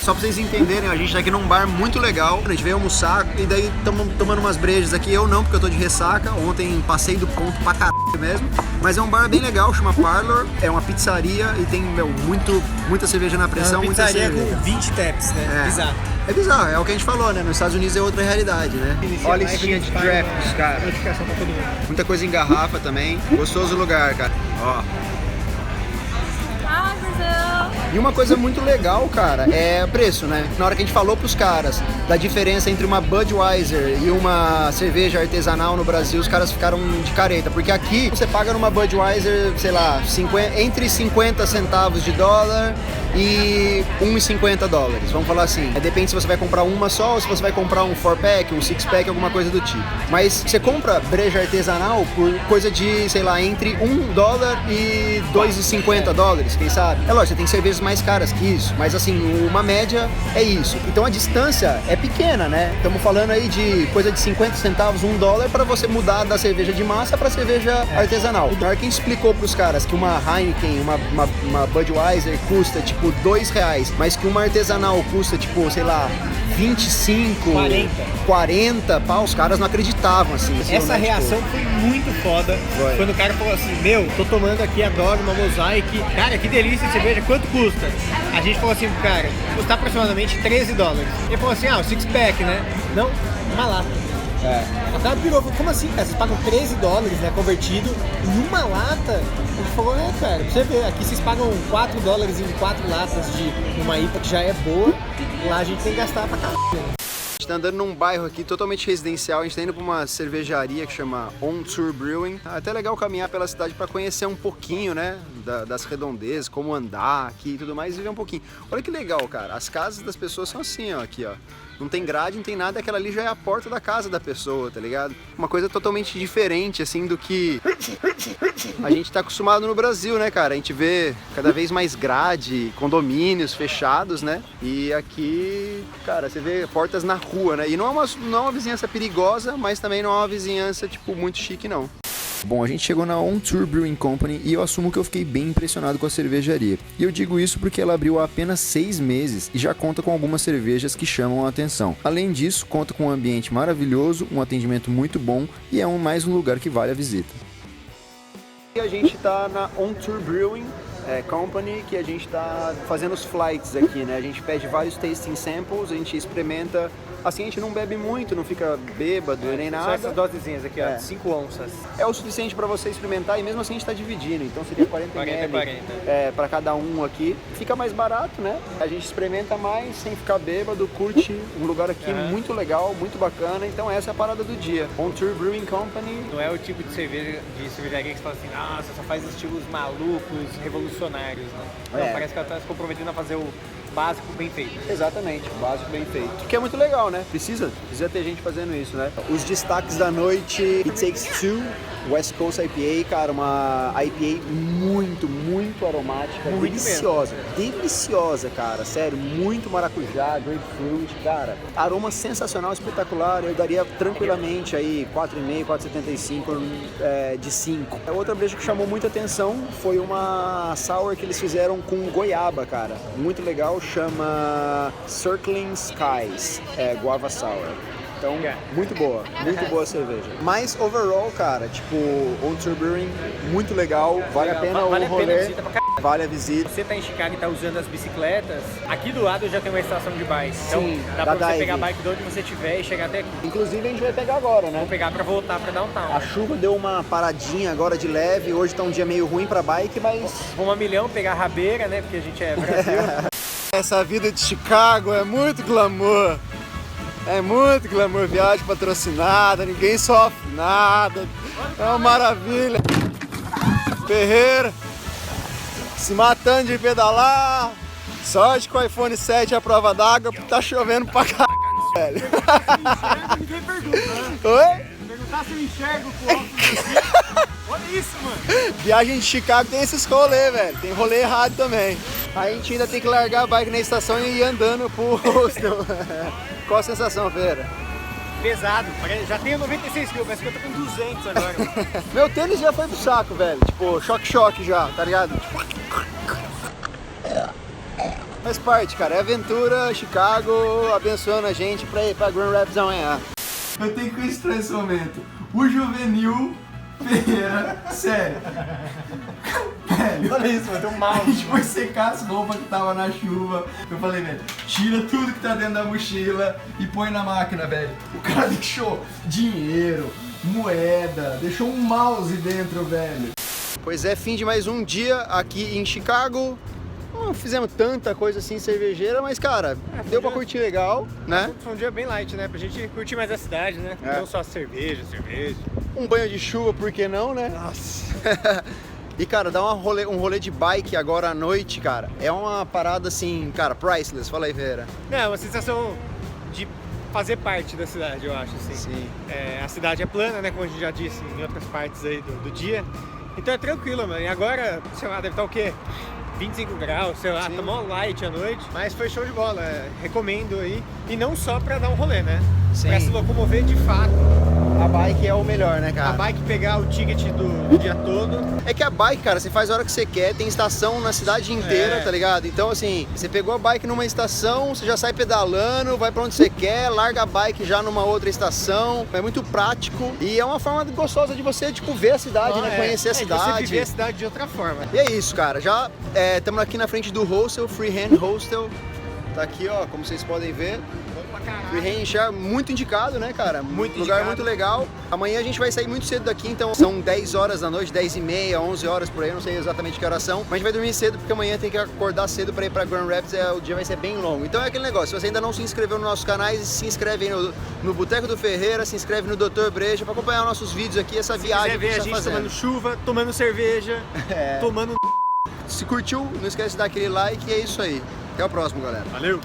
só pra vocês entenderem, a gente tá aqui num bar muito legal. A gente veio almoçar e daí estamos tomando umas brejas aqui. Eu não, porque eu tô de ressaca. Ontem passei do ponto pra caralho mesmo. Mas é um bar bem legal, chama Parlor. É uma pizzaria e tem, meu, muita cerveja na pressão, muita cerveja. Com 20 taps, né? Bizarro. É bizarro, é o que a gente falou, né? Nos Estados Unidos é outra realidade, né? Olha a listinha de drafts, cara. Muita coisa em garrafa também. Gostoso lugar, cara. Ó. Hi, Brazil! E uma coisa muito legal, cara, é preço, né? Na hora que a gente falou pros caras da diferença entre uma Budweiser e uma cerveja artesanal no Brasil, os caras ficaram de careta. Porque aqui você paga numa Budweiser, sei lá, entre 50 centavos de dólar e 1,50 dólares, vamos falar assim. Depende se você vai comprar uma só ou se você vai comprar um 4-pack, um 6-pack, alguma coisa do tipo. Mas você compra breja artesanal por coisa de, sei lá, entre 1 dólar e 2,50 dólares, quem sabe? É lógico, você tem cervejas mais caras que isso, mas assim, uma média é isso. Então a distância é pequena, né? Estamos falando aí de coisa de 50 centavos, 1 dólar para você mudar da cerveja de massa para cerveja artesanal. O Dark explicou pros caras que uma Heineken, uma Budweiser custa tipo R$2, mas que uma artesanal custa tipo, sei lá, 25, 40, pá, os caras não acreditavam, assim. Essa reação foi muito foda. Quando o cara falou assim, meu, tô tomando aqui agora uma Mosaic, cara, que delícia de cerveja, quanto custa? A gente falou assim pro cara, custa aproximadamente 13 dólares. Ele falou assim, o 6-pack, né? Não, uma lata. O cara pirou, falou, como assim, cara? Vocês pagam 13 dólares, né, convertido em uma lata? A gente falou, cara, pra você ver, aqui vocês pagam 4 dólares em 4 latas de uma IPA que já é boa, lá a gente tem que gastar pra caralho. A gente tá andando num bairro aqui totalmente residencial, a gente tá indo pra uma cervejaria que chama On Tour Brewing. É até legal caminhar pela cidade pra conhecer um pouquinho, né, das redondezas, como andar aqui e tudo mais, e ver um pouquinho. Olha que legal, cara, as casas das pessoas são assim, ó, aqui, ó. Não tem grade, não tem nada, aquela ali já é a porta da casa da pessoa, tá ligado? Uma coisa totalmente diferente, assim, do que a gente tá acostumado no Brasil, né, cara? A gente vê cada vez mais grade, condomínios fechados, né? E aqui, cara, você vê portas na rua, né? E não é uma vizinhança perigosa, mas também não é uma vizinhança, tipo, muito chique, não. Bom, a gente chegou na On Tour Brewing Company e eu assumo que eu fiquei bem impressionado com a cervejaria. E eu digo isso porque ela abriu há apenas 6 meses e já conta com algumas cervejas que chamam a atenção. Além disso, conta com um ambiente maravilhoso, um atendimento muito bom e é mais um lugar que vale a visita. E a gente está na On Tour Brewing Company, que a gente está fazendo os flights aqui, né? A gente pede vários tasting samples, a gente experimenta. Assim, a gente não bebe muito, não fica bêbado nem nada. São essas dosezinhas aqui, ó, de 5 onças. É o suficiente para você experimentar e mesmo assim a gente está dividindo, então seria 40 ml para cada um aqui. Fica mais barato, né? A gente experimenta mais sem ficar bêbado, curte um lugar aqui muito legal, muito bacana. Então essa é a parada do dia. On Tour Brewing Company. Não é o tipo de cervejaria que você fala assim, nossa, só faz estilos malucos, revolucionários, né? Não, parece que ela está se comprometendo a fazer o básico bem feito. Exatamente, básico bem feito. Que é muito legal, né? Precisa ter gente fazendo isso, né? Os destaques da noite, It Takes Two, West Coast IPA, cara, uma IPA muito aromática, muito deliciosa. Mesmo. Deliciosa, cara, sério, muito maracujá, grapefruit, cara. Aroma sensacional, espetacular, eu daria tranquilamente aí 4,5, 4,75 de 5. Outra breja que chamou muita atenção foi uma sour que eles fizeram com goiaba, cara. Muito legal, chama Circling Skies, Guava Sour. Então, muito boa a cerveja. Mas, overall, cara, tipo, On Tour Brewing, muito legal, vale a pena o rolê, vale a visita. Você tá em Chicago e tá usando as bicicletas, aqui do lado já tem uma estação de bike. Então, sim, dá pra você pegar a bike de onde você estiver e chegar até aqui. Inclusive, a gente vai pegar agora, né? Vou pegar pra voltar pra downtown. A chuva deu uma paradinha agora de leve, hoje tá um dia meio ruim pra bike, mas... Vamos a milhão, pegar a rabeira, né, porque a gente é Brasil. Essa vida de Chicago é muito glamour. É muito glamour, viagem patrocinada, ninguém sofre nada. É uma maravilha. Ferreira, se matando de pedalar. Sorte com o iPhone 7 à prova d'água, porque tá chovendo pra caralho, velho. Ninguém pergunta, né? Oi? Perguntar se eu enxergo com o óculos. Olha isso, mano. Viagem de Chicago tem esses rolê, velho. Tem rolê errado também. Aí a gente ainda tem que largar a bike na estação e ir andando pro hostel. Qual a sensação, Feira? Pesado, já tenho 96 quilos, parece que eu tô com 200 agora. Meu tênis já foi pro saco, velho. Tipo, choque já, tá ligado? Faz parte, cara. É aventura, Chicago, abençoando a gente pra ir pra Grand Rapids amanhã. Eu tenho que registrar esse momento. O Juvenil Ferreira, sério. Velho, Olha isso, vai ter um mouse. a gente foi secar as roupas que tava na chuva. Eu falei, velho, tira tudo que tá dentro da mochila e põe na máquina, velho. O cara deixou dinheiro, moeda, deixou um mouse dentro, velho. Pois é, fim de mais um dia aqui em Chicago. Não fizemos tanta coisa assim cervejeira, mas cara, deu pra curtir legal, né? Foi um dia bem light, né? Pra gente curtir mais a cidade, né? Não só cerveja. Um banho de chuva, por que não, né? Nossa. E cara, dar um rolê de bike agora à noite, cara, é uma parada assim, cara, priceless. Fala aí, Vera. É uma sensação de fazer parte da cidade, eu acho, assim. Sim. A cidade é plana, né? Como a gente já disse em outras partes aí do dia. Então é tranquilo, mano. E agora, sei lá, deve estar o quê? 25 graus, sei lá, tomou light à noite, mas foi show de bola, recomendo aí, e não só pra dar um rolê, né? Sim. Pra se locomover de fato. A bike é o melhor, né, cara? A bike pegar o ticket do dia todo. É que a bike, cara, você faz a hora que você quer, tem estação na cidade inteira, tá ligado? Então, assim, você pegou a bike numa estação, você já sai pedalando, vai pra onde você quer, larga a bike já numa outra estação, é muito prático e é uma forma gostosa de você, tipo, ver a cidade, né? Conhecer a cidade. Você viver a cidade de outra forma. E é isso, cara, já estamos aqui na frente do hostel, Freehand Hostel, tá aqui, ó, como vocês podem ver. Freehand já muito indicado, né, cara? Muito lugar indicado. muito legal. Amanhã a gente vai sair muito cedo daqui, então são 10 horas da noite, 10h30, 11 horas por aí, eu não sei exatamente que horas são. Mas a gente vai dormir cedo porque amanhã tem que acordar cedo pra ir pra Grand Rapids, o dia vai ser bem longo. Então é aquele negócio, se você ainda não se inscreveu nos nossos canais, se inscreve aí no Boteco do Ferreira, se inscreve no Dr. Breja pra acompanhar nossos vídeos aqui, essa viagem Se quiser ver que a a gente gente tá tomando fazendo. chuva, tomando cerveja, tomando... Se curtiu, não esquece de dar aquele like e é isso aí. Até o próximo, galera. Valeu!